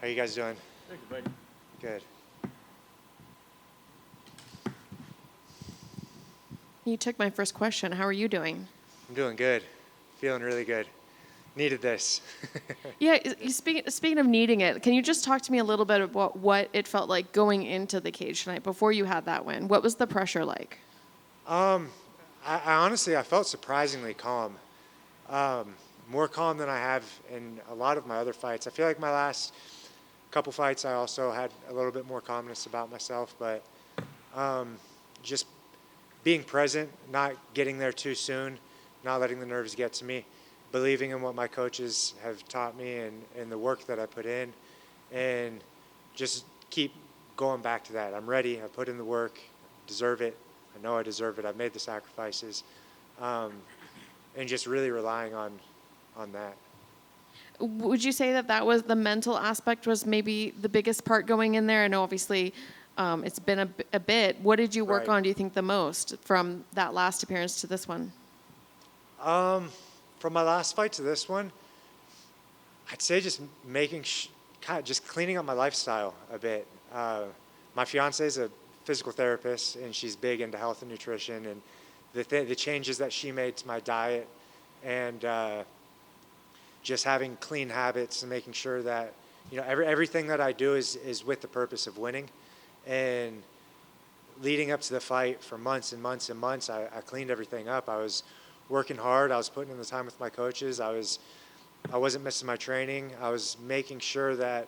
How you guys doing? Thank you, buddy. Good. You took my first question. How are you doing? I'm doing good. Feeling really good. Needed this. Yeah, speaking of needing it, can you just talk to me a little bit about what it felt like going into the cage tonight before you had that win? What was the pressure like? I honestly, I felt surprisingly calm. More calm than I have in a lot of my other fights. I feel like my last couple fights, I also had a little bit more calmness about myself, but just being present, not getting there too soon, not letting the nerves get to me, believing in what my coaches have taught me and the work that I put in, and just keep going back to that. I'm ready. I put in the work, deserve it. I know I deserve it. I've made the sacrifices, and just really relying on that. Would you say that that was the mental aspect was maybe the biggest part going in there? I know obviously it's been a bit. What did you work Right. on, do you think, the most from that last appearance to this one? From my last fight to this one, I'd say just kind of just cleaning up my lifestyle a bit. My fiance is a physical therapist, and she's big into health and nutrition, and the changes that she made to my diet, and just having clean habits and making sure that everything that I do is with the purpose of winning. And leading up to the fight for months and months and months, I cleaned everything up. I was working hard. I was putting in the time with my coaches. I wasn't missing my training. I was making sure that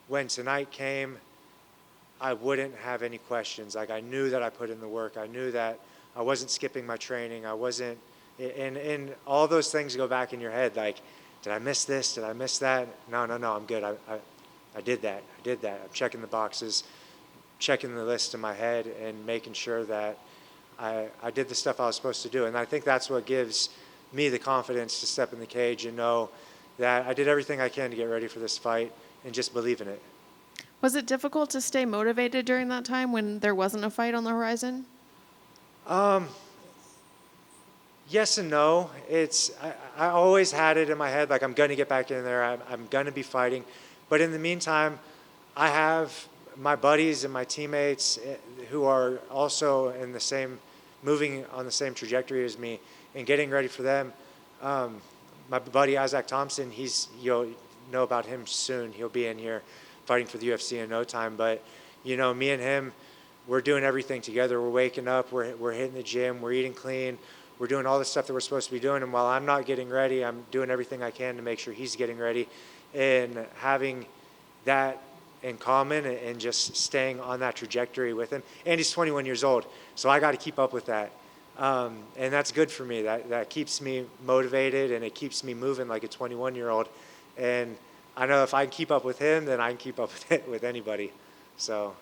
when tonight came, I wouldn't have any questions. Like, I knew that I put in the work. I knew that I wasn't skipping my training. I wasn't, and all those things go back in your head. Like, did I miss this? Did I miss that? No, I'm good. I did that. I did that. I'm checking the boxes, checking the list in my head, and making sure that I did the stuff I was supposed to do. And I think that's what gives me the confidence to step in the cage and know that I did everything I can to get ready for this fight and just believe in it. Was it difficult to stay motivated during that time when there wasn't a fight on the horizon? Yes and no. I always had it in my head, like, I'm going to get back in there. I'm going to be fighting. But in the meantime, I have my buddies and my teammates who are also in the same, moving on the same trajectory as me, and getting ready for them. My buddy Isaac Thompson, you'll know about him soon. He'll be in here fighting for the UFC in no time. But me and him, we're doing everything together. We're waking up. We're hitting the gym. We're eating clean. We're doing all the stuff that we're supposed to be doing. And while I'm not getting ready, I'm doing everything I can to make sure he's getting ready. And having that in common and just staying on that trajectory with him. And he's 21 years old, so I got to keep up with that. And that's good for me. That keeps me motivated, and it keeps me moving like a 21-year-old. And I know if I can keep up with him, then I can keep up with it with anybody. So,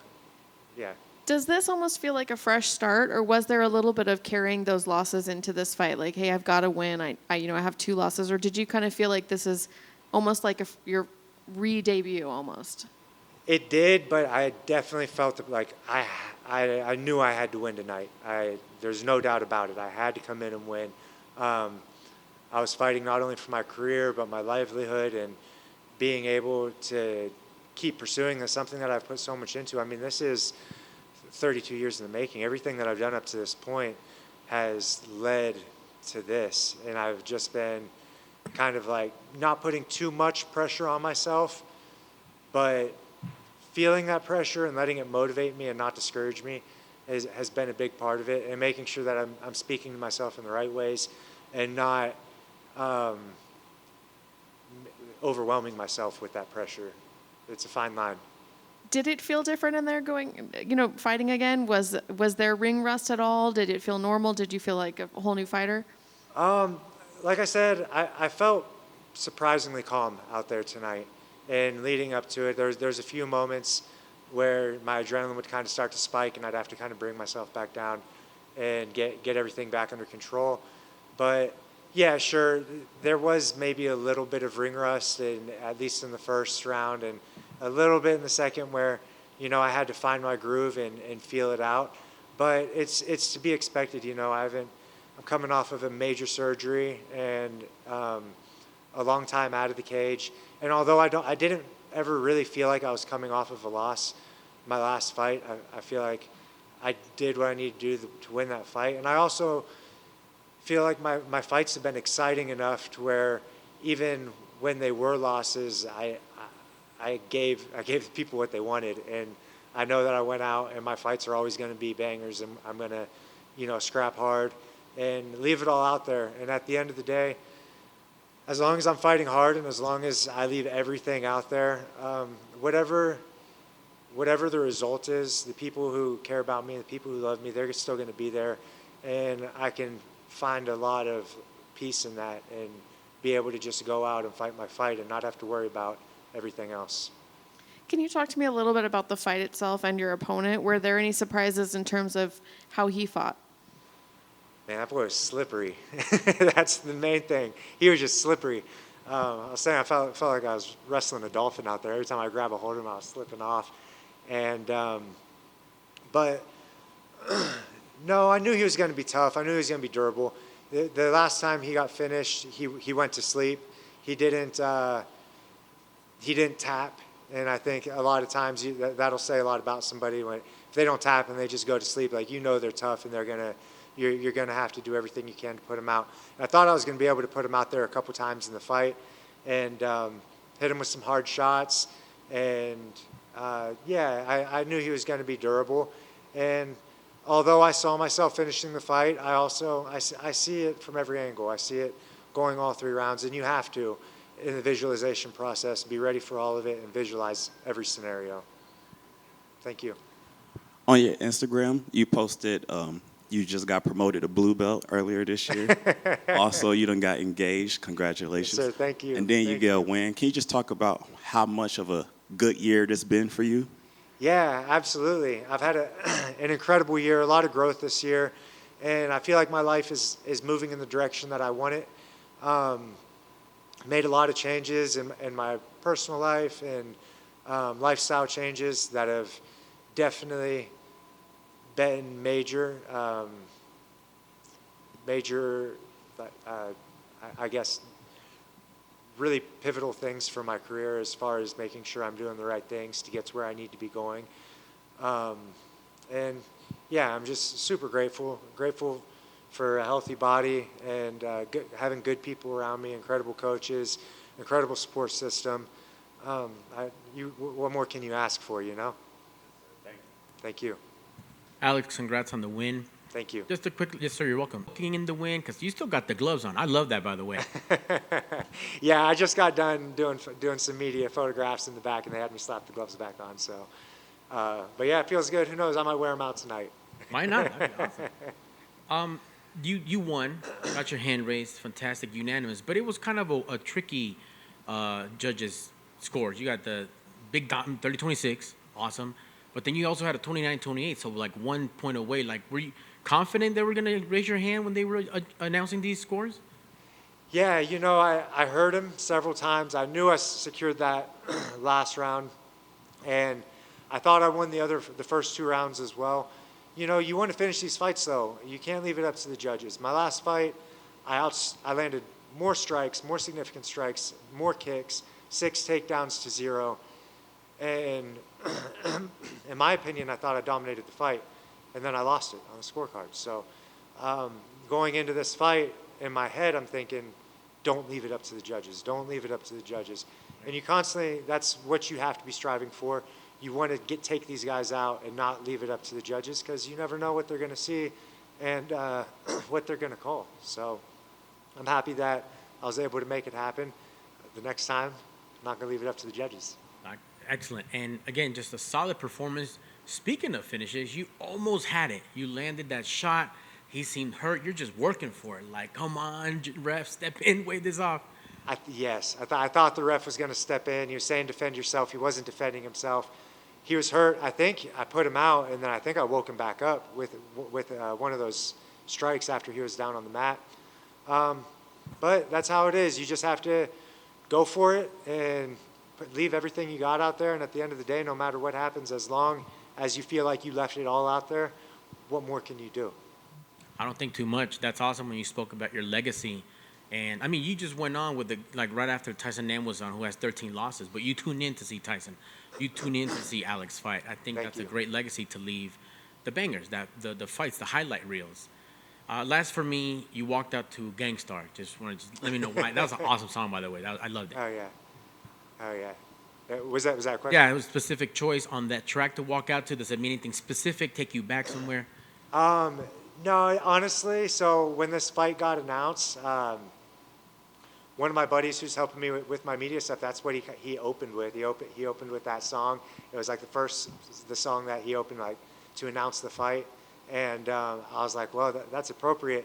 yeah. Does this almost feel like a fresh start, or was there a little bit of carrying those losses into this fight? Like, hey, I've got to win. I have 2 losses. Or did you kind of feel like this is almost like your re-debut almost? It did, but I definitely felt like I knew I had to win tonight. There's no doubt about it. I had to come in and win. I was fighting not only for my career, but my livelihood, and being able to keep pursuing this, something that I've put so much into. I mean, this is 32 years in the making. Everything that I've done up to this point has led to this, and I've just been kind of like not putting too much pressure on myself, but feeling that pressure and letting it motivate me and not discourage me has been a big part of it, and making sure that I'm speaking to myself in the right ways and not overwhelming myself with that pressure. It's a fine line. Did it feel different in there going, fighting again? Was there ring rust at all? Did it feel normal? Did you feel like a whole new fighter? Like I said, I felt surprisingly calm out there tonight. And leading up to it, there's a few moments where my adrenaline would kind of start to spike, and I'd have to kind of bring myself back down and get everything back under control. But yeah, sure, there was maybe a little bit of ring rust, at least in the first round, and a little bit in the second where, I had to find my groove and feel it out. But it's to be expected. I'm coming off of a major surgery and a long time out of the cage. And although I didn't ever really feel like I was coming off of a loss. My last fight, I feel like I did what I needed to do to win that fight. And I also feel like my fights have been exciting enough to where even when they were losses, I gave the people what they wanted. And I know that I went out and my fights are always going to be bangers, and I'm going to, scrap hard and leave it all out there. And at the end of the day, as long as I'm fighting hard and as long as I leave everything out there, whatever the result is, the people who care about me, the people who love me, they're still going to be there. And I can find a lot of peace in that and be able to just go out and fight my fight and not have to worry about everything else. Can you talk to me a little bit about the fight itself and your opponent? Were there any surprises in terms of how he fought? Man, that boy was slippery. That's the main thing. He was just slippery. I was saying I felt like I was wrestling a dolphin out there. Every time I grab a hold of him, I was slipping off. And but no, I knew he was going to be tough. I knew he was going to be durable. The last time he got finished, he went to sleep. He didn't tap. And I think a lot of times that'll say a lot about somebody if they don't tap and they just go to sleep. Like, they're tough and you're gonna have to do everything you can to put him out. And I thought I was gonna be able to put him out there a couple times in the fight and hit him with some hard shots. And I knew he was gonna be durable. And although I saw myself finishing the fight, I see it from every angle. I see it going all 3 rounds, and you have to, in the visualization process, be ready for all of it and visualize every scenario. Thank you. On your Instagram, you posted you just got promoted to blue belt earlier this year. Also, you done got engaged. Congratulations. Yes, sir. Thank you. And then you get a win. Can you just talk about how much of a good year this been for you? Yeah, absolutely. I've had an incredible year, a lot of growth this year, and I feel like my life is moving in the direction that I want it. Made a lot of changes in my personal life and lifestyle changes that have definitely been major, I guess, really pivotal things for my career as far as making sure I'm doing the right things to get to where I need to be going. And yeah, I'm just super grateful for a healthy body and having good people around me, incredible coaches, incredible support system. What more can you ask for, Thank you. Alex, congrats on the win. Thank you. Just a quick, yes, sir, you're welcome. Looking in the win, because you still got the gloves on. I love that, by the way. Yeah, I just got done doing some media photographs in the back, and they had me slap the gloves back on. So, but yeah, it feels good. Who knows? I might wear them out tonight. Why not? That'd be awesome. You won, got your hand raised, fantastic, unanimous, but it was kind of a tricky judges' scores. You got the big 30-26, awesome. But then you also had a 29-28, so like 1 point away. Like, were you confident they were going to raise your hand when they were announcing these scores? Yeah, I heard him several times. I knew I secured that last round, and I thought I won the first 2 rounds as well. You want to finish these fights, though. You can't leave it up to the judges. My last fight, I landed more strikes, more significant strikes, more kicks, 6 takedowns to 0. And in my opinion, I thought I dominated the fight, and then I lost it on the scorecard. So going into this fight, in my head, I'm thinking, don't leave it up to the judges. Don't leave it up to the judges. And you constantly, that's what you have to be striving for. You want to take these guys out and not leave it up to the judges, because you never know what they're going to see and what they're going to call. So I'm happy that I was able to make it happen. The next time, I'm not going to leave it up to the judges. Excellent. And again, just a solid performance. Speaking of finishes, you almost had it. You landed that shot. He seemed hurt. You're just working for it. Like, come on, ref, step in, wave this off. Yes. I thought the ref was going to step in. He was saying defend yourself. He wasn't defending himself. He was hurt. I think I put him out, and then I think I woke him back up with one of those strikes after he was down on the mat. But that's how it is. You just have to go for it and leave everything you got out there, and at the end of the day, no matter what happens, as long as you feel like you left it all out there, what more can you do? I don't think too much. That's awesome when you spoke about your legacy. And I mean, you just went on with right after Tyson Nam was on, who has 13 losses, but you tuned in to see Tyson. You tuned in to see Alex fight. I think Thank that's you. a great legacy to leave the bangers, the fights, the highlight reels. Last for me, you walked out to Gangstar. Just want to let me know why. That was an awesome song, by the way. I loved it. Oh yeah. Oh yeah. Was that a question? Yeah, it was a specific choice on that track to walk out to. Does it mean anything specific? Take you back somewhere? No, honestly. So when this fight got announced, one of my buddies who's helping me with my media stuff, that's what he opened with. He opened with that song. It was like the song that he opened like to announce the fight, and I was like, well, that's appropriate.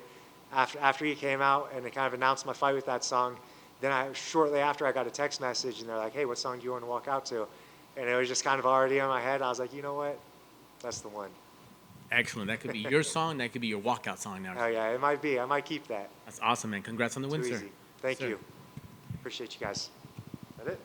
After he came out and kind of announced my fight with that song, then shortly after I got a text message and they're like, hey, what song do you want to walk out to? And it was just kind of already in my head. I was like, you know what, that's the one. Excellent. That could be your song. That could be your walkout song now. Oh yeah, it might be. I might keep that. That's awesome, man. Congrats on the win, Too sir. easy. Thank Sir. you. Appreciate you guys. Is that it?